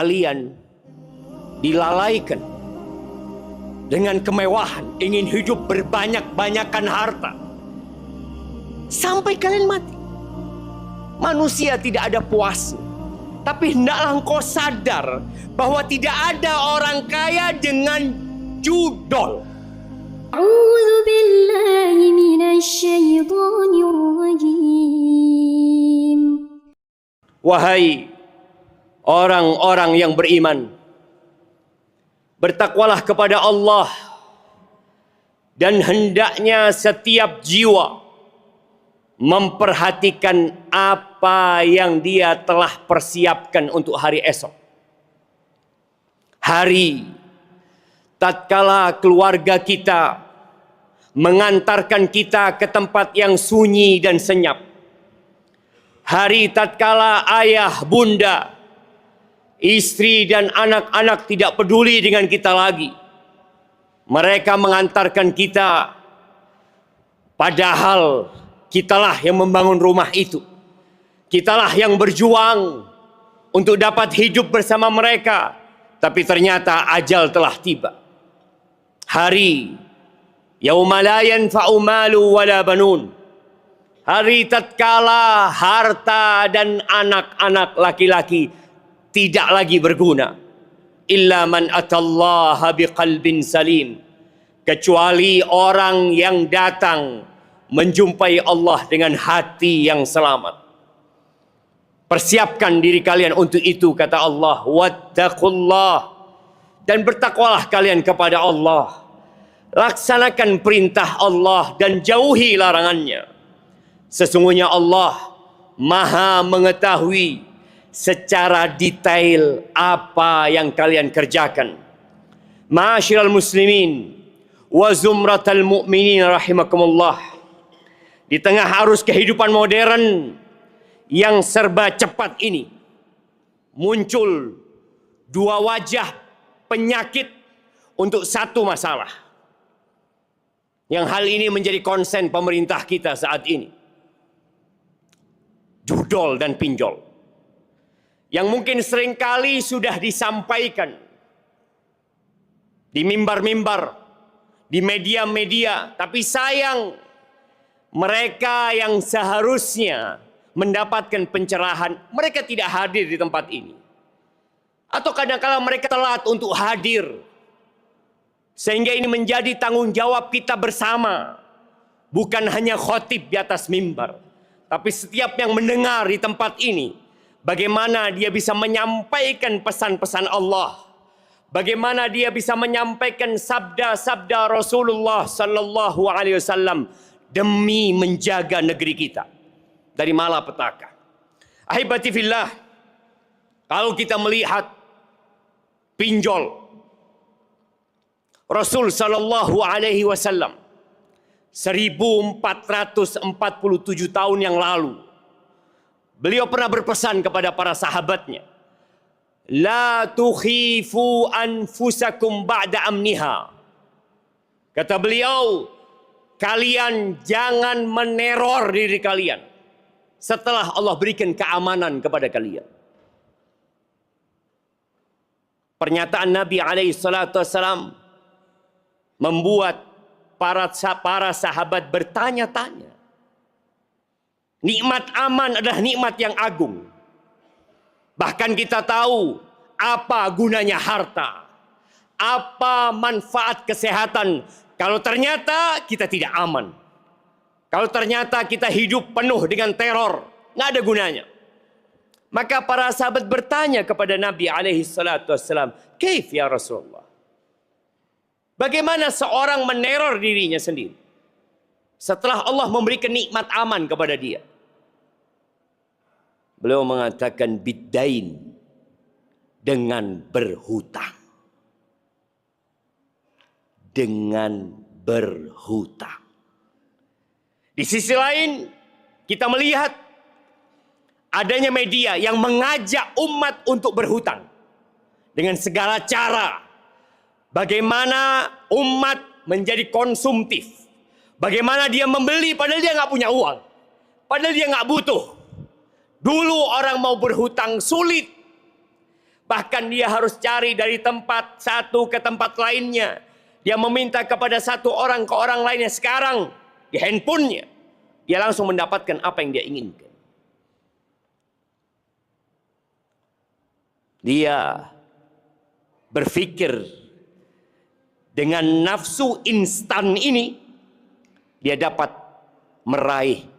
Kalian dilalaikan dengan kemewahan, ingin hidup berbanyak-banyakan harta sampai kalian mati. Manusia tidak ada puasnya. Tapi hendaklah engkau sadar bahwa tidak ada orang kaya dengan judol. A'udzu billahi minasyaitonir rajim. Wahai orang-orang yang beriman, bertakwalah kepada Allah, dan hendaknya setiap jiwa memperhatikan apa yang dia telah persiapkan untuk hari esok. Hari tatkala keluarga kita mengantarkan kita ke tempat yang sunyi dan senyap. Hari tatkala ayah, bunda, istri dan anak-anak tidak peduli dengan kita lagi. Mereka mengantarkan kita, padahal kitalah yang membangun rumah itu. Kitalah yang berjuang untuk dapat hidup bersama mereka. Tapi ternyata ajal telah tiba. Hari yauma la yanfa'u malu wala banun. Hari tatkala harta dan anak-anak laki-laki tidak lagi berguna. Illa man atallaha biqalbin salim. Kecuali orang yang datang menjumpai Allah dengan hati yang selamat. Persiapkan diri kalian untuk itu, kata Allah. Wattaqullah. Dan bertakwalah kalian kepada Allah. Laksanakan perintah Allah dan jauhi larangannya. Sesungguhnya Allah Maha mengetahui secara detail apa yang kalian kerjakan. Ma'asyiral muslimin wa zumratal mu'minin rahimakumullah. Di tengah arus kehidupan modern yang serba cepat ini, muncul dua wajah penyakit untuk satu masalah. Yang hal ini menjadi konsen pemerintah kita saat ini. Judol dan pinjol. Yang mungkin seringkali sudah disampaikan di mimbar-mimbar, di media-media, tapi sayang mereka yang seharusnya mendapatkan pencerahan, mereka tidak hadir di tempat ini. Atau kadang-kala mereka telat untuk hadir. Sehingga ini menjadi tanggung jawab kita bersama. Bukan hanya khotib di atas mimbar, tapi setiap yang mendengar di tempat ini. Bagaimana dia bisa menyampaikan pesan-pesan Allah. Bagaimana dia bisa menyampaikan sabda-sabda Rasulullah sallallahu alaihi wasallam demi menjaga negeri kita dari malapetaka. Ahibati fillah, kalau kita melihat pinjol, Rasul sallallahu alaihi wasallam 1447 tahun yang lalu, beliau pernah berpesan kepada para sahabatnya, la tukhifu anfusakum ba'da amniha. Kata beliau, kalian jangan meneror diri kalian setelah Allah berikan keamanan kepada kalian. Pernyataan Nabi alaihi salatu wassalam membuat para sahabat bertanya-tanya. Nikmat aman adalah nikmat yang agung. Bahkan kita tahu apa gunanya harta, apa manfaat kesehatan kalau ternyata kita tidak aman. Kalau ternyata kita hidup penuh dengan teror, nggak ada gunanya. Maka para sahabat bertanya kepada Nabi alaihi salatu wassalam, "Kaif ya Rasulullah?" Bagaimana seorang meneror dirinya sendiri setelah Allah memberikan nikmat aman kepada dia? Beliau mengatakan biddain, dengan berhutang. Dengan berhutang. Di sisi lain, kita melihat adanya media yang mengajak umat untuk berhutang dengan segala cara. Bagaimana umat menjadi konsumtif. Bagaimana dia membeli padahal dia nggak punya uang. Padahal dia nggak butuh. Dulu orang mau berhutang sulit. Bahkan dia harus cari dari tempat satu ke tempat lainnya. Dia meminta kepada satu orang ke orang lainnya. Sekarang di handphonenya dia langsung mendapatkan apa yang dia inginkan. Dia berpikir dengan nafsu instan ini dia dapat meraih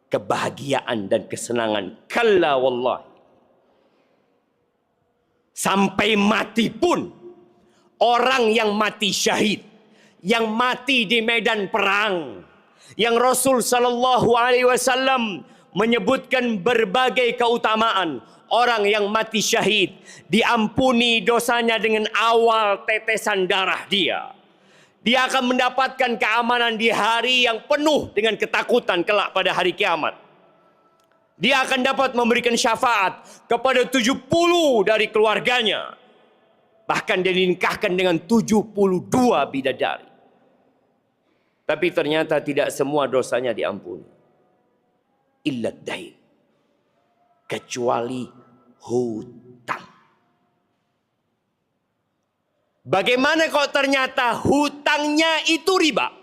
kebahagiaan dan kesenangan. Kalla wallahi. Sampai mati pun, orang yang mati syahid, yang mati di medan perang, yang Rasul sallallahu alaihi wasallam menyebutkan berbagai keutamaan, orang yang mati syahid diampuni dosanya dengan awal tetesan darah dia. Dia akan mendapatkan keamanan di hari yang penuh dengan ketakutan kelak pada hari kiamat. Dia akan dapat memberikan syafaat kepada 70 dari keluarganya. Bahkan dia dinikahkan dengan 72 bidadari. Tapi ternyata tidak semua dosanya diampuni. Illa dain. Kecuali hutang. Bagaimana kalau ternyata hutangnya itu riba?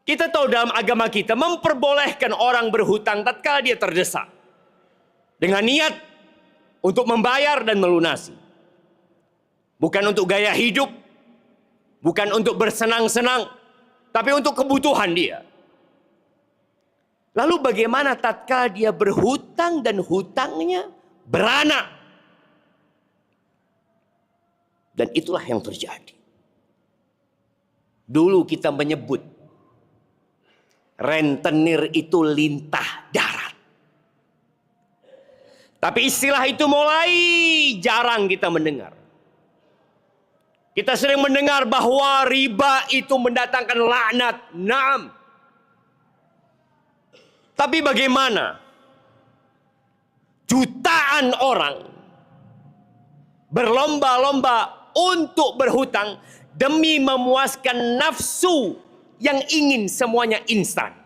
Kita tahu dalam agama kita memperbolehkan orang berhutang tatkala dia terdesak. Dengan niat untuk membayar dan melunasi. Bukan untuk gaya hidup. Bukan untuk bersenang-senang. Tapi untuk kebutuhan dia. Lalu bagaimana tatkala dia berhutang dan hutangnya beranak? Dan itulah yang terjadi. Dulu kita menyebut rentenir itu lintah darat. Tapi istilah itu mulai jarang kita mendengar. Kita sering mendengar bahwa riba itu mendatangkan laknat. Naam. Tapi bagaimana jutaan orang berlomba-lomba untuk berhutang demi memuaskan nafsu yang ingin semuanya instan.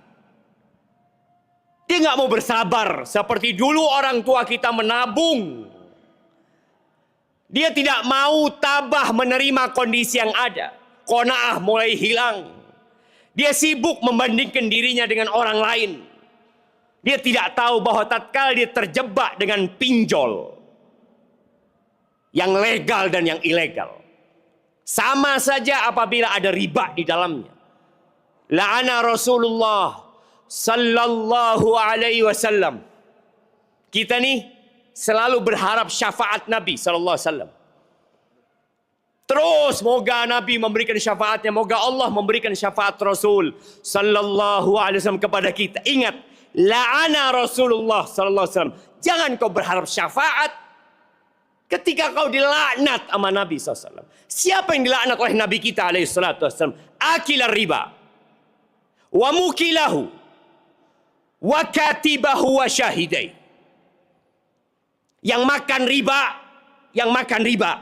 Dia nggak mau bersabar seperti dulu orang tua kita menabung. Dia tidak mau tabah menerima kondisi yang ada. Qanaah mulai hilang. Dia sibuk membandingkan dirinya dengan orang lain. Dia tidak tahu bahwa tatkala dia terjebak dengan pinjol, yang legal dan yang ilegal, sama saja apabila ada riba di dalamnya. La'ana Rasulullah sallallahu alaihi wasallam. Kita nih selalu berharap syafaat Nabi sallallahu alaihi wasallam. Terus moga Nabi memberikan syafaatnya, moga Allah memberikan syafaat Rasul sallallahu alaihi wasallam kepada kita. Ingat, la'ana Rasulullah sallallahu alaihi wasallam. Jangan kau berharap syafaat ketika kau dilaknat sama Nabi SAW. Siapa yang dilaknat oleh Nabi kita alaihi salatu wasallam? Akilar riba. Wa mukilahu wa katibahu wa syahidai. Yang makan riba.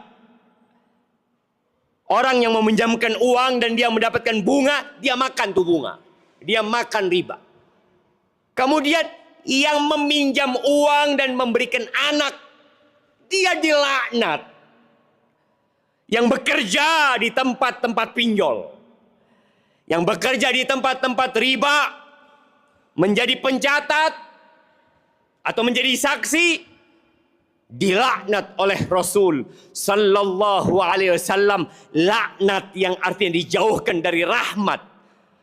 Orang yang meminjamkan uang dan dia mendapatkan bunga, dia makan tuh bunga. Dia makan riba. Kemudian yang meminjam uang dan memberikan anak, dia dilaknat. Yang bekerja di tempat-tempat pinjol, yang bekerja di tempat-tempat riba, menjadi pencatat atau menjadi saksi, dilaknat oleh Rasul sallallahu alaihi wasallam. Laknat yang artinya dijauhkan dari rahmat.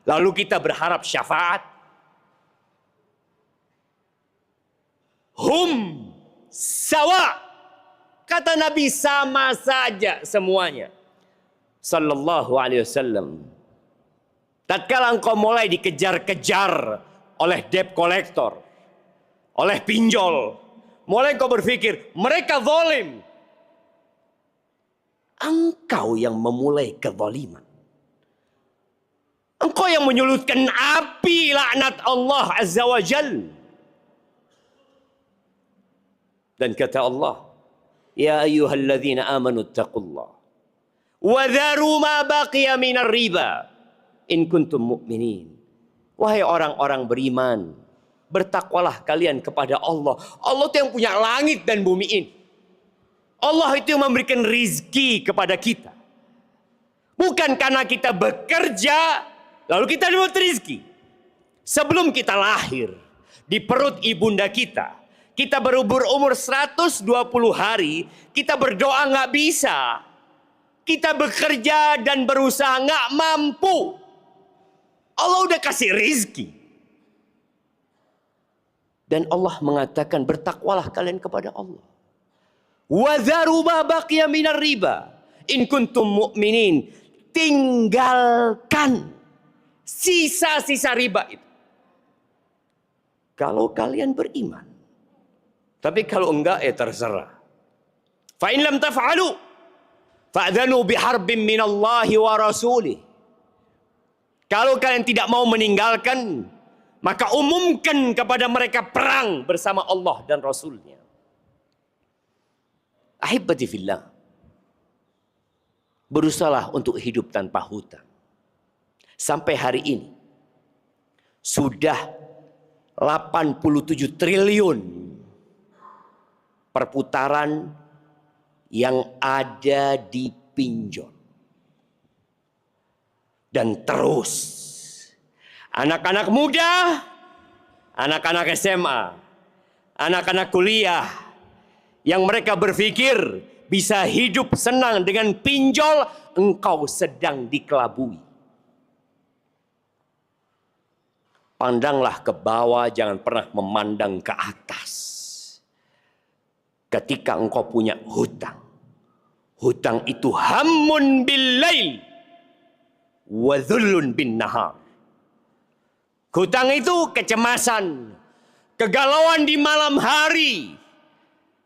Lalu kita berharap syafaat. Hum sawa. Kata Nabi, sama saja semuanya. Sallallahu alaihi wasallam. Tatkala engkau mulai dikejar-kejar oleh debt collector, oleh pinjol, mulai engkau berpikir mereka zalim. Engkau yang memulai kezaliman. Engkau yang menyulutkan api laknat Allah Azza wa Jal. Dan kata Allah, ya ayyuhalladzina amanu attaqullah wa dharu ma baqiya minar riba in kuntum mu'minin. Wahai orang-orang beriman, bertakwalah kalian kepada Allah. Allah itu yang punya langit dan bumi ini. Allah itu yang memberikan rizki kepada kita. Bukan karena kita bekerja, lalu kita dapat rizki. Sebelum kita lahir, di perut ibunda kita berumur 120 hari, kita berdoa nggak bisa. Kita bekerja dan berusaha nggak mampu. Allah udah kasih rizki. Dan Allah mengatakan bertakwalah kalian kepada Allah. Wadharu ma baqiya minar riba in kuntum mu'minin. Tinggalkan sisa-sisa riba itu. Kalau kalian beriman. Tapi kalau enggak ya terserah. Fa in lam taf'alu fa'dhanu biharbin minallahi wa rasulih. Kalau kalian tidak mau meninggalkan, maka umumkan kepada mereka perang bersama Allah dan Rasulnya. Ahibati fillah. Berusahalah untuk hidup tanpa hutang. Sampai hari ini sudah 87 triliun perputaran yang ada di pinjol. Dan terus anak-anak muda, anak-anak SMA, anak-anak kuliah yang mereka berpikir bisa hidup senang dengan pinjol, engkau sedang dikelabui. Pandanglah ke bawah, jangan pernah memandang ke atas. Ketika engkau punya hutang, hutang itu hammun bil lail wa dhullun bin nahar. Hutang itu kecemasan, kegalauan di malam hari.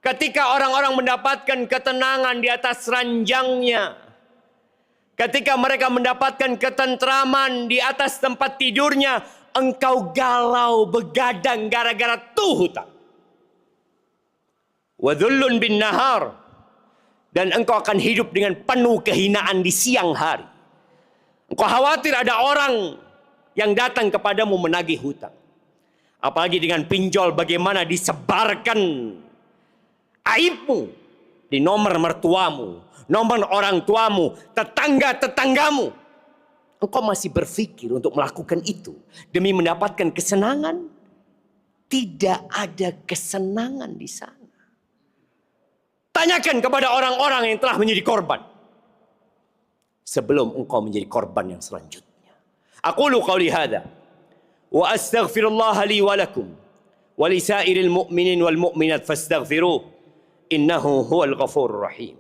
Ketika orang-orang mendapatkan ketenangan di atas ranjangnya. Ketika mereka mendapatkan ketentraman di atas tempat tidurnya, engkau galau begadang gara-gara tuh hutang. Wa dhullun bin nahar. Dan engkau akan hidup dengan penuh kehinaan di siang hari. Engkau khawatir ada orang yang datang kepadamu menagih hutang. Apalagi dengan pinjol, bagaimana disebarkan aibmu di nomor mertuamu, nomor orang tuamu, tetangga-tetanggamu. Engkau masih berpikir untuk melakukan itu demi mendapatkan kesenangan? Tidak ada kesenangan di sana. Tanyakan kepada orang-orang yang telah menjadi korban sebelum engkau menjadi korban yang selanjutnya. Aqulu qawli hadza wa astaghfirullah li wa lakum wa li sairil mu'minin wal mu'minat fastaghfiruh innahu huwal ghafurur rahim.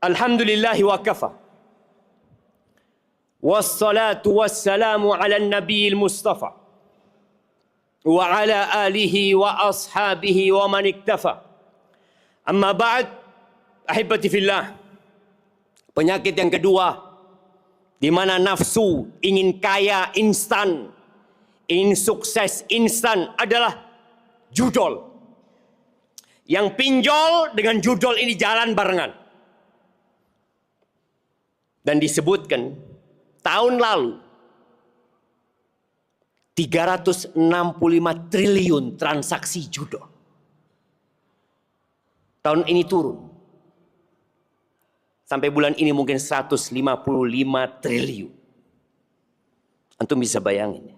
Alhamdulillahi wa kafa. Wassalatu wassalamu ala nabiyil mustafa. Wa ala alihi wa ashabihi wa man iktafa. Amma ba'd, ahibati fillah. Penyakit yang kedua, di mana nafsu ingin kaya instan, ingin sukses instan adalah judol. Yang pinjol dengan judol ini jalan barengan. Dan disebutkan tahun lalu 365 triliun transaksi judol. Tahun ini turun. Sampai bulan ini mungkin 155 triliun. Antum bisa bayangin.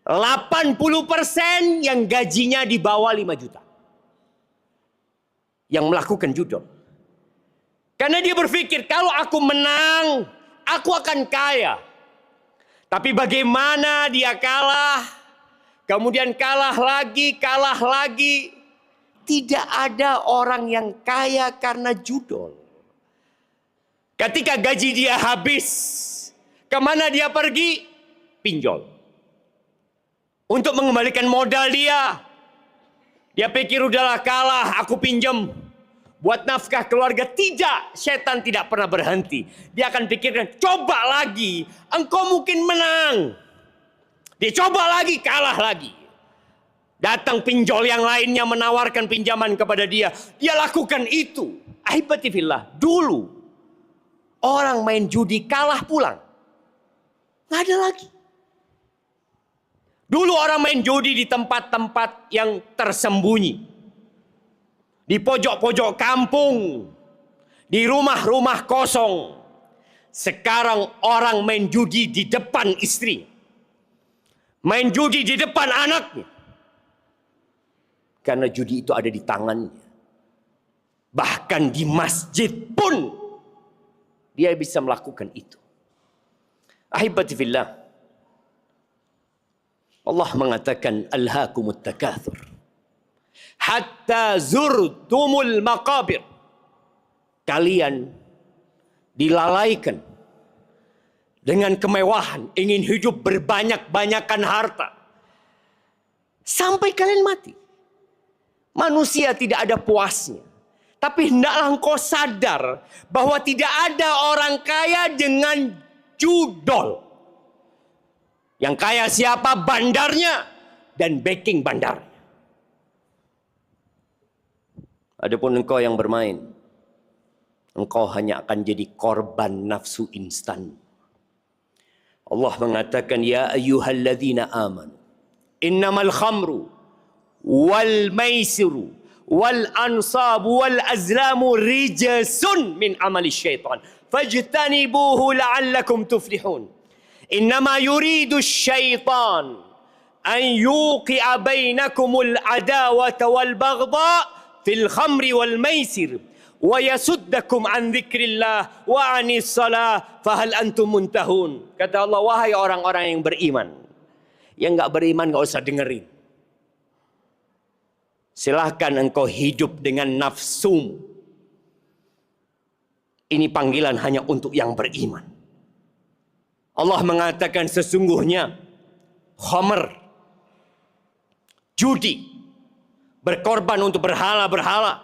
80% yang gajinya di bawah 5 juta. Yang melakukan judol. Karena dia berpikir, kalau aku menang, aku akan kaya. Tapi bagaimana dia kalah, kemudian kalah lagi. Tidak ada orang yang kaya karena judol. Ketika gaji dia habis, kemana dia pergi? Pinjol. Untuk mengembalikan modal dia. Dia pikir udahlah kalah, aku pinjam. Buat nafkah keluarga. Tidak, setan tidak pernah berhenti. Dia akan pikirkan, coba lagi, engkau mungkin menang. Dia coba lagi, kalah lagi. Datang pinjol yang lainnya menawarkan pinjaman kepada dia. Dia lakukan itu. Ahibati fillah, dulu orang main judi kalah pulang. Nggak ada lagi. Dulu orang main judi di tempat-tempat yang tersembunyi. Di pojok-pojok kampung. Di rumah-rumah kosong. Sekarang orang main judi di depan istri. Main judi di depan anaknya. Karena judi itu ada di tangannya. Bahkan di masjid pun dia bisa melakukan itu. Ahibati fillah. Allah mengatakan alhaakumut takatsur hatta zurtumul maqabir. Kalian dilalaikan dengan kemewahan, ingin hidup berbanyak-banyakan harta sampai kalian mati. Manusia tidak ada puasnya. Tapi hendaklah engkau sadar bahwa tidak ada orang kaya dengan judol. Yang kaya siapa? Bandarnya dan backing bandarnya. Adapun engkau yang bermain, engkau hanya akan jadi korban nafsu instan. Allah mengatakan, ya ayyuhalladzina amanu, innamal khamru wal maisiru wal ansabu wal azlamu rijsun min amali syaitan fajtanibuhu la'allakum tuflihun. Innama yuridu syaitan an yuqi'a bainakumul adawata wal baghdha fil khamri wal maisir wa yasuddakum an dzikrillah wa anis salah fahal antum muntahun. Kata Allah, wahai orang-orang yang beriman. Yang enggak beriman enggak usah dengerin. Silahkan engkau hidup dengan nafsumu. Ini panggilan hanya untuk yang beriman. Allah mengatakan sesungguhnya khamr, judi, berkorban untuk berhala-berhala,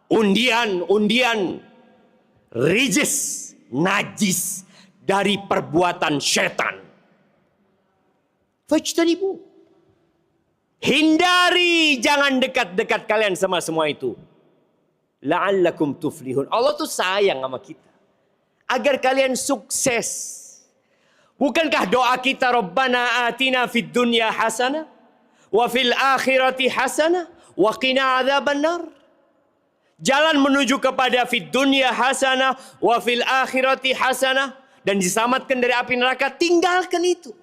undian-undian, rijis, najis dari perbuatan syaitan. Fajtanibu. Hindari, jangan dekat-dekat kalian sama semua itu. La'allakum tuflihun. Allah tuh sayang sama kita. Agar kalian sukses. Bukankah doa kita, Rabbana atina fid dunya hasanah wa fil akhirati hasanah wa qina adzabannar. Jalan menuju kepada fid dunya hasanah wa fil akhirati hasanah dan diselamatkan dari api neraka, tinggalkan itu.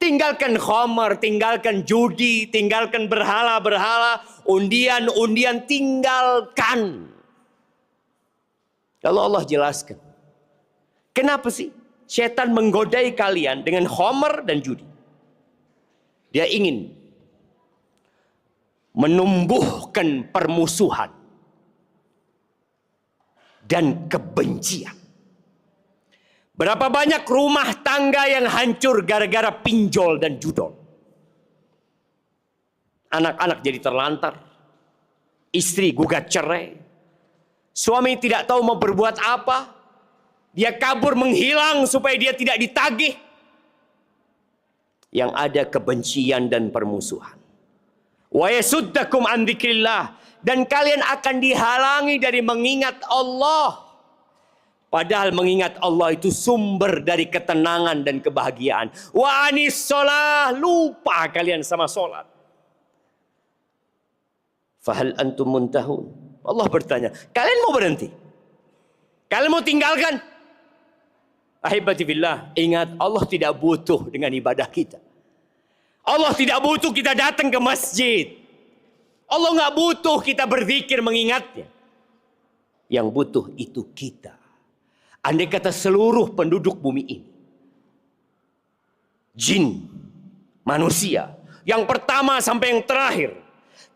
Tinggalkan khamar, tinggalkan judi, tinggalkan berhala-berhala, undian-undian, tinggalkan. Kalau Allah jelaskan. Kenapa sih setan menggodai kalian dengan khamar dan judi? Dia ingin menumbuhkan permusuhan dan kebencian. Berapa banyak rumah tangga yang hancur gara-gara pinjol dan judol. Anak-anak jadi terlantar. Istri gugat cerai. Suami tidak tahu mau berbuat apa. Dia kabur menghilang supaya dia tidak ditagih. Yang ada kebencian dan permusuhan. Wa yasuddakum an dzikrillah. Dan kalian akan dihalangi dari mengingat Allah. Padahal mengingat Allah itu sumber dari ketenangan dan kebahagiaan. Wa anis sholah, lupa kalian sama sholat. Fahal antum muntahun. Allah bertanya, kalian mau berhenti? Kalian mau tinggalkan? Ahibati fillah, ingat Allah tidak butuh dengan ibadah kita. Allah tidak butuh kita datang ke masjid. Allah nggak butuh kita berzikir mengingatnya. Yang butuh itu kita. Andai kata seluruh penduduk bumi ini, jin, manusia, yang pertama sampai yang terakhir,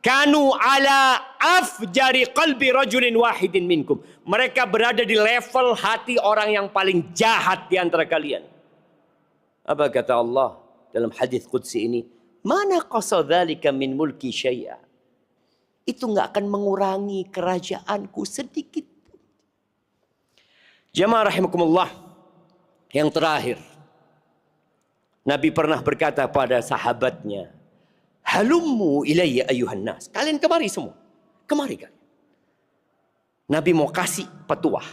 kanu ala afjari qalbi rajulin wahidin minkum. Mereka berada di level hati orang yang paling jahat di antara kalian. Apa kata Allah dalam hadis qudsi ini? Mana qasadzalika min mulki syai'a. Itu nggak akan mengurangi kerajaanku sedikit. Jamaah rahimakumullah, yang terakhir, Nabi pernah berkata pada sahabatnya, Halummu ilayya ayuhan nas. Kalian kemari semua. Kemari kalian. Nabi mau kasih petuah.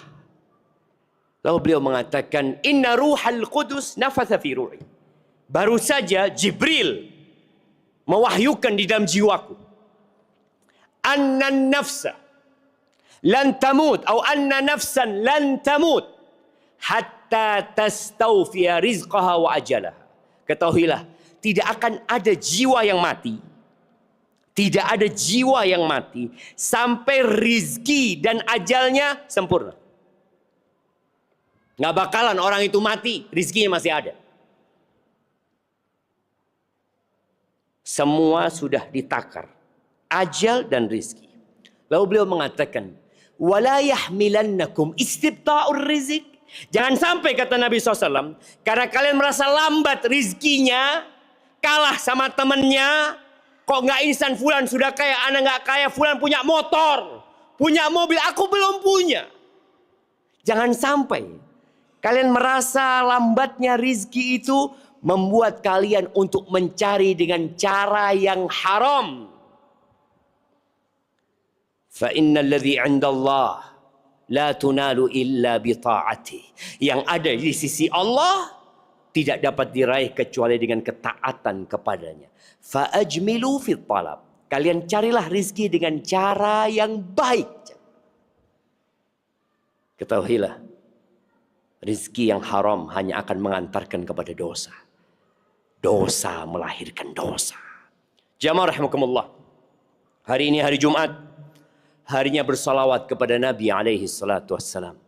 Lalu beliau mengatakan, inna ruhal qudus nafatha fi ruhi. Baru saja Jibril mewahyukan di dalam jiwaku. Anna nafsa lan tamut. Atau anna nafsan lan tamut. Hatta tastawfiya rizqaha wa ajalah. Ketahuilah, tidak akan ada jiwa yang mati. Tidak ada jiwa yang mati sampai rizki dan ajalnya sempurna. Nggak bakalan orang itu mati, rizkinya masih ada. Semua sudah ditakar, ajal dan rizki. Lalu beliau mengatakan, wala yahmilannakum istibta'ur rizq. Jangan sampai, kata Nabi SAW, karena kalian merasa lambat rizkinya, kalah sama temannya. Kok nggak instan, fulan sudah kaya, anak nggak kaya, fulan punya motor, punya mobil, aku belum punya. Jangan sampai kalian merasa lambatnya rizki itu membuat kalian untuk mencari dengan cara yang haram. Fa innal ladzi 'inda Allah la tunalu illa bi ta'ati. Yang ada di sisi Allah tidak dapat diraih kecuali dengan ketaatan kepadanya. Fa ajmilu fit talab. Kalian carilah rizki dengan cara yang baik. Ketahuilah, rizki yang haram hanya akan mengantarkan kepada dosa. Dosa melahirkan dosa. Jamaah rahimakumullah. Hari ini hari Jumat. Harinya bersalawat kepada Nabi alaihi salatu wassalam.